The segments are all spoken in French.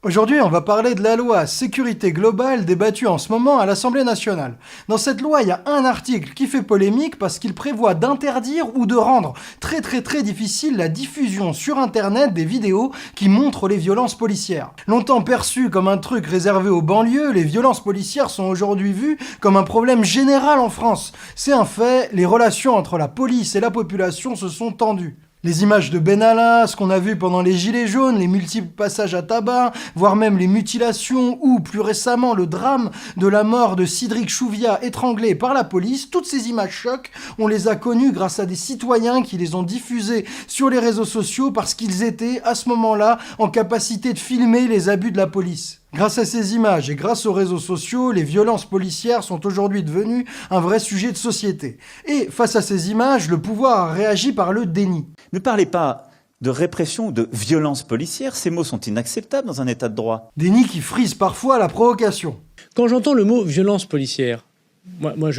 Aujourd'hui, on va parler de la loi sécurité globale débattue en ce moment à l'Assemblée nationale. Dans cette loi, il y a un article qui fait polémique parce qu'il prévoit d'interdire ou de rendre très difficile la diffusion sur Internet des vidéos qui montrent les violences policières. Longtemps perçues comme un truc réservé aux banlieues, les violences policières sont aujourd'hui vues comme un problème général en France. C'est un fait, les relations entre la police et la population se sont tendues. Les images de Benalla, ce qu'on a vu pendant les Gilets jaunes, les multiples passages à tabac, voire même les mutilations ou, plus récemment, le drame de la mort de Cédric Chouviat étranglé par la police, toutes ces images chocs, on les a connues grâce à des citoyens qui les ont diffusées sur les réseaux sociaux parce qu'ils étaient, à ce moment-là, en capacité de filmer les abus de la police. Grâce à ces images et grâce aux réseaux sociaux, les violences policières sont aujourd'hui devenues un vrai sujet de société. Et face à ces images, le pouvoir a réagi par le déni. Ne parlez pas de répression ou de violence policière, ces mots sont inacceptables dans un état de droit. Déni qui frise parfois la provocation. Quand j'entends le mot violence policière,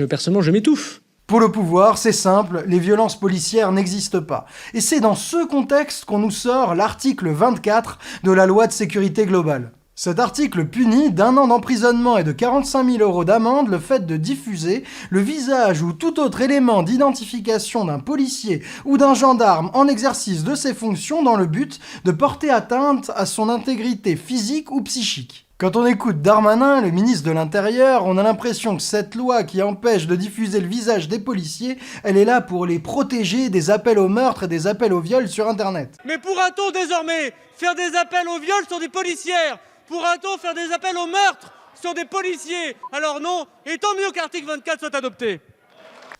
personnellement, je m'étouffe. Pour le pouvoir, c'est simple, les violences policières n'existent pas. Et c'est dans ce contexte qu'on nous sort l'article 24 de la loi de sécurité globale. Cet article punit d'1 an d'emprisonnement et de 45 000 € d'amende le fait de diffuser le visage ou tout autre élément d'identification d'un policier ou d'un gendarme en exercice de ses fonctions dans le but de porter atteinte à son intégrité physique ou psychique. Quand on écoute Darmanin, le ministre de l'Intérieur, on a l'impression que cette loi qui empêche de diffuser le visage des policiers, elle est là pour les protéger des appels au meurtre et des appels au viol sur Internet. Mais pourra-t-on désormais faire des appels au viol sur des policières ? Pourra-t-on faire des appels au meurtre sur des policiers? Alors non, et tant mieux qu'article 24 soit adopté.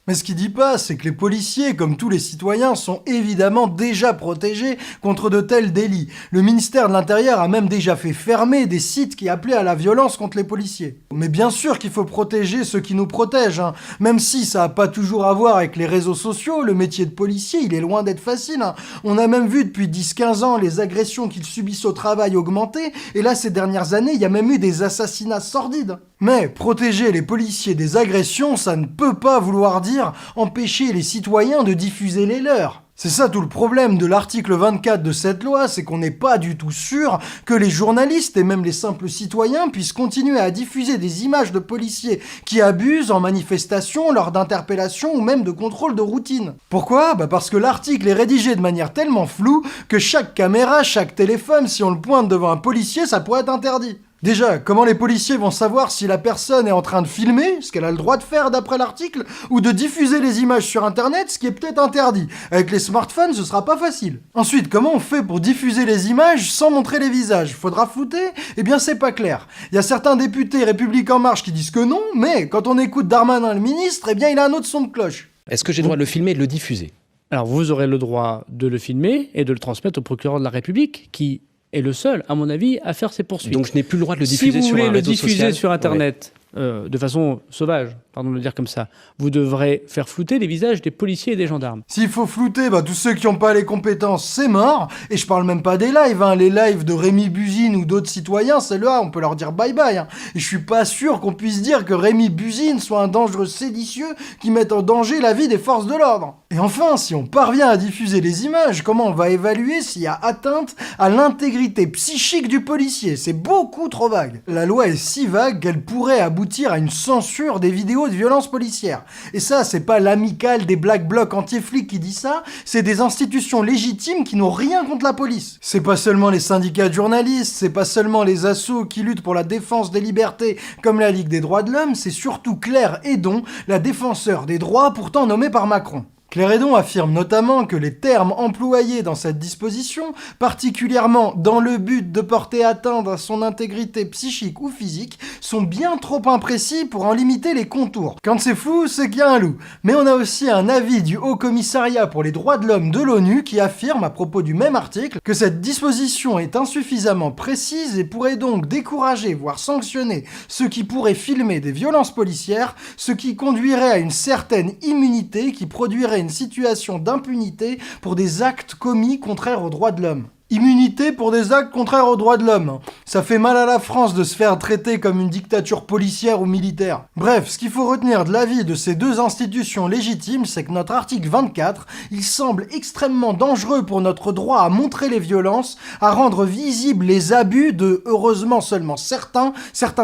Mais ce qu'il dit pas, c'est que les policiers, comme tous les citoyens, sont évidemment déjà protégés contre de tels délits. Le ministère de l'Intérieur a même déjà fait fermer des sites qui appelaient à la violence contre les policiers. Mais bien sûr qu'il faut protéger ceux qui nous protègent, hein. Même si ça n'a pas toujours à voir avec les réseaux sociaux, le métier de policier, il est loin d'être facile, hein. On a même vu depuis 10-15 ans les agressions qu'ils subissent au travail augmenter, et là, ces dernières années, il y a même eu des assassinats sordides. Mais protéger les policiers des agressions, ça ne peut pas vouloir dire empêcher les citoyens de diffuser les leurs. C'est ça tout le problème de l'article 24 de cette loi, c'est qu'on n'est pas du tout sûr que les journalistes et même les simples citoyens puissent continuer à diffuser des images de policiers qui abusent en manifestation, lors d'interpellations ou même de contrôles de routine. Pourquoi ? Parce que l'article est rédigé de manière tellement floue que chaque caméra, chaque téléphone, si on le pointe devant un policier, ça pourrait être interdit. Déjà, comment les policiers vont savoir si la personne est en train de filmer, ce qu'elle a le droit de faire d'après l'article, ou de diffuser les images sur Internet, ce qui est peut-être interdit. Avec les smartphones, ce sera pas facile. Ensuite, comment on fait pour diffuser les images sans montrer les visages ? Faudra flouter ? Eh bien, c'est pas clair. Il y a certains députés République En Marche qui disent que non, mais quand on écoute Darmanin, le ministre, eh bien, il a un autre son de cloche. Est-ce que j'ai le droit de le filmer et de le diffuser ? Alors vous aurez le droit de le filmer et de le transmettre au procureur de la République qui est le seul, à mon avis, à faire ces poursuites. Donc je n'ai plus le droit de le diffuser sur un réseau social. Si vous voulez le diffuser sur Internet, de façon sauvage, pardon de le dire comme ça, vous devrez faire flouter les visages des policiers et des gendarmes. S'il faut flouter, tous ceux qui n'ont pas les compétences, c'est mort. Et je parle même pas des lives, hein. Les lives de Rémi Buzine ou d'autres citoyens, celles-là, on peut leur dire bye-bye, hein. Et je suis pas sûr qu'on puisse dire que Rémi Buzine soit un dangereux séditieux qui mette en danger la vie des forces de l'ordre. Et enfin, si on parvient à diffuser les images, comment on va évaluer s'il y a atteinte à l'intégrité psychique du policier ? C'est beaucoup trop vague. La loi est si vague qu'elle pourrait aboutir à une censure des vidéos de violences policières. Et ça, c'est pas l'amicale des Black Blocs anti-flics qui dit ça, c'est des institutions légitimes qui n'ont rien contre la police. C'est pas seulement les syndicats de journalistes, c'est pas seulement les assos qui luttent pour la défense des libertés comme la Ligue des droits de l'homme, c'est surtout Claire Hédon, la défenseur des droits pourtant nommée par Macron. Claire Hédon affirme notamment que les termes employés dans cette disposition, particulièrement dans le but de porter atteinte à son intégrité psychique ou physique, sont bien trop imprécis pour en limiter les contours. Quand c'est flou, c'est qu'il y a un loup. Mais on a aussi un avis du Haut Commissariat pour les droits de l'homme de l'ONU qui affirme à propos du même article que cette disposition est insuffisamment précise et pourrait donc décourager, voire sanctionner ceux qui pourraient filmer des violences policières, ce qui conduirait à une certaine immunité qui produirait une situation d'impunité pour des actes commis contraires aux droits de l'homme. Immunité pour des actes contraires aux droits de l'homme. Ça fait mal à la France de se faire traiter comme une dictature policière ou militaire. Bref, ce qu'il faut retenir de l'avis de ces deux institutions légitimes, c'est que notre article 24, il semble extrêmement dangereux pour notre droit à montrer les violences, à rendre visibles les abus de, heureusement seulement certains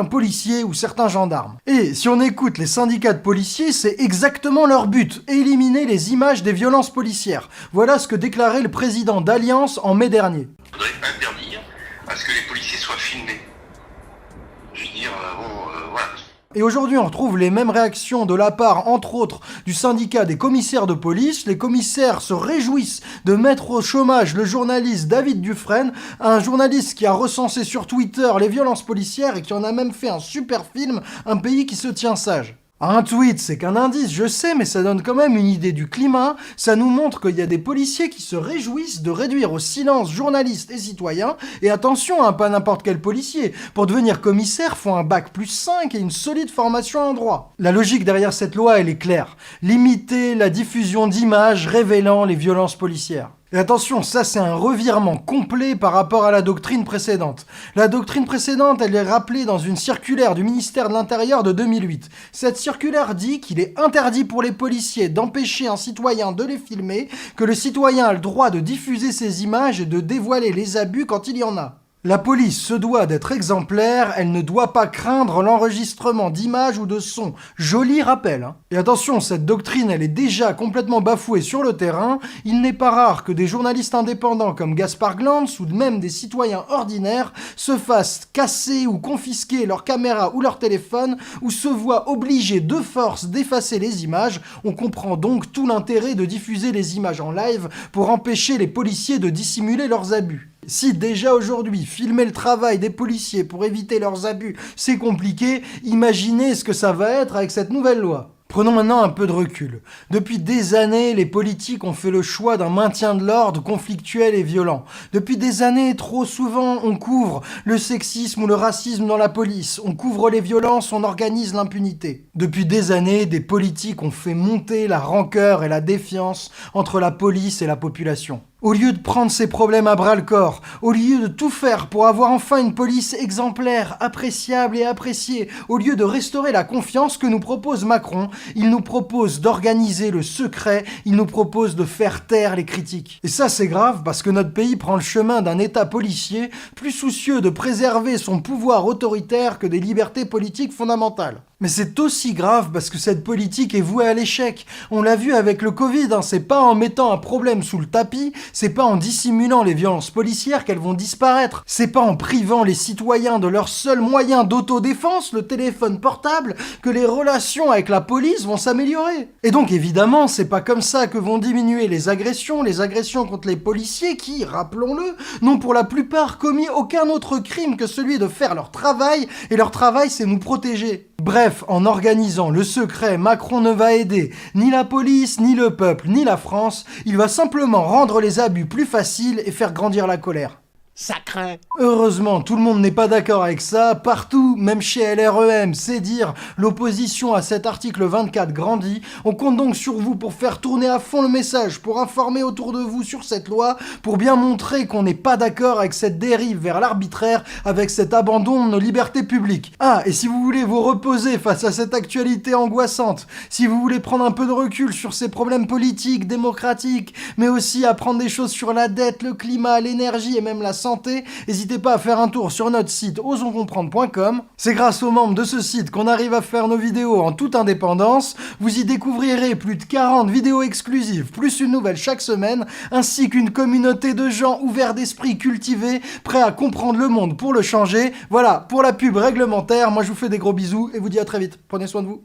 policiers ou certains gendarmes. Et si on écoute les syndicats de policiers, c'est exactement leur but, éliminer les images des violences policières. Voilà ce que déclarait le président d'Alliance en mai dernier. Il faudrait interdire à ce que les policiers soient filmés. Je veux dire, voilà. Et aujourd'hui, on retrouve les mêmes réactions de la part, entre autres, du syndicat des commissaires de police. Les commissaires se réjouissent de mettre au chômage le journaliste David Dufresne, un journaliste qui a recensé sur Twitter les violences policières et qui en a même fait un super film, Un pays qui se tient sage. Un tweet, c'est qu'un indice, je sais, mais ça donne quand même une idée du climat. Ça nous montre qu'il y a des policiers qui se réjouissent de réduire au silence journalistes et citoyens. Et attention, hein, pas n'importe quel policier. Pour devenir commissaire, faut un bac+5 et une solide formation en droit. La logique derrière cette loi, elle est claire. Limiter la diffusion d'images révélant les violences policières. Et attention, ça c'est un revirement complet par rapport à la doctrine précédente. La doctrine précédente, elle est rappelée dans une circulaire du ministère de l'Intérieur de 2008. Cette circulaire dit qu'il est interdit pour les policiers d'empêcher un citoyen de les filmer, que le citoyen a le droit de diffuser ces images et de dévoiler les abus quand il y en a. La police se doit d'être exemplaire, elle ne doit pas craindre l'enregistrement d'images ou de sons. Joli rappel, hein. Et attention, cette doctrine, elle est déjà complètement bafouée sur le terrain. Il n'est pas rare que des journalistes indépendants comme Gaspard Glantz ou même des citoyens ordinaires se fassent casser ou confisquer leur caméra ou leur téléphone ou se voient obligés de force d'effacer les images. On comprend donc tout l'intérêt de diffuser les images en live pour empêcher les policiers de dissimuler leurs abus. Si déjà aujourd'hui, filmer le travail des policiers pour éviter leurs abus, c'est compliqué, imaginez ce que ça va être avec cette nouvelle loi. Prenons maintenant un peu de recul. Depuis des années, les politiques ont fait le choix d'un maintien de l'ordre conflictuel et violent. Depuis des années, trop souvent, on couvre le sexisme ou le racisme dans la police. On couvre les violences, on organise l'impunité. Depuis des années, des politiques ont fait monter la rancœur et la défiance entre la police et la population. Au lieu de prendre ces problèmes à bras-le-corps, au lieu de tout faire pour avoir enfin une police exemplaire, appréciable et appréciée, au lieu de restaurer la confiance que nous propose Macron, il nous propose d'organiser le secret, il nous propose de faire taire les critiques. Et ça c'est grave parce que notre pays prend le chemin d'un état policier plus soucieux de préserver son pouvoir autoritaire que des libertés politiques fondamentales. Mais c'est aussi grave parce que cette politique est vouée à l'échec. On l'a vu avec le Covid, hein. C'est pas en mettant un problème sous le tapis, c'est pas en dissimulant les violences policières qu'elles vont disparaître. C'est pas en privant les citoyens de leur seul moyen d'autodéfense, le téléphone portable, que les relations avec la police vont s'améliorer. Et donc évidemment, c'est pas comme ça que vont diminuer les agressions contre les policiers qui, rappelons-le, n'ont pour la plupart commis aucun autre crime que celui de faire leur travail, et leur travail c'est nous protéger. Bref, en organisant le secret, Macron ne va aider ni la police, ni le peuple, ni la France. Il va simplement rendre les abus plus faciles et faire grandir la colère. Ça craint. Heureusement, tout le monde n'est pas d'accord avec ça. Partout, même chez LREM, c'est dire, l'opposition à cet article 24 grandit. On compte donc sur vous pour faire tourner à fond le message, pour informer autour de vous sur cette loi, pour bien montrer qu'on n'est pas d'accord avec cette dérive vers l'arbitraire, avec cet abandon de nos libertés publiques. Ah, et si vous voulez vous reposer face à cette actualité angoissante, si vous voulez prendre un peu de recul sur ces problèmes politiques, démocratiques, mais aussi apprendre des choses sur la dette, le climat, l'énergie et même la santé, n'hésitez pas à faire un tour sur notre site osonscomprendre.com. C'est grâce aux membres de ce site qu'on arrive à faire nos vidéos en toute indépendance. Vous y découvrirez plus de 40 vidéos exclusives, plus une nouvelle chaque semaine, ainsi qu'une communauté de gens ouverts d'esprit, cultivés, prêts à comprendre le monde pour le changer. Voilà, pour la pub réglementaire, moi je vous fais des gros bisous et vous dis à très vite. Prenez soin de vous.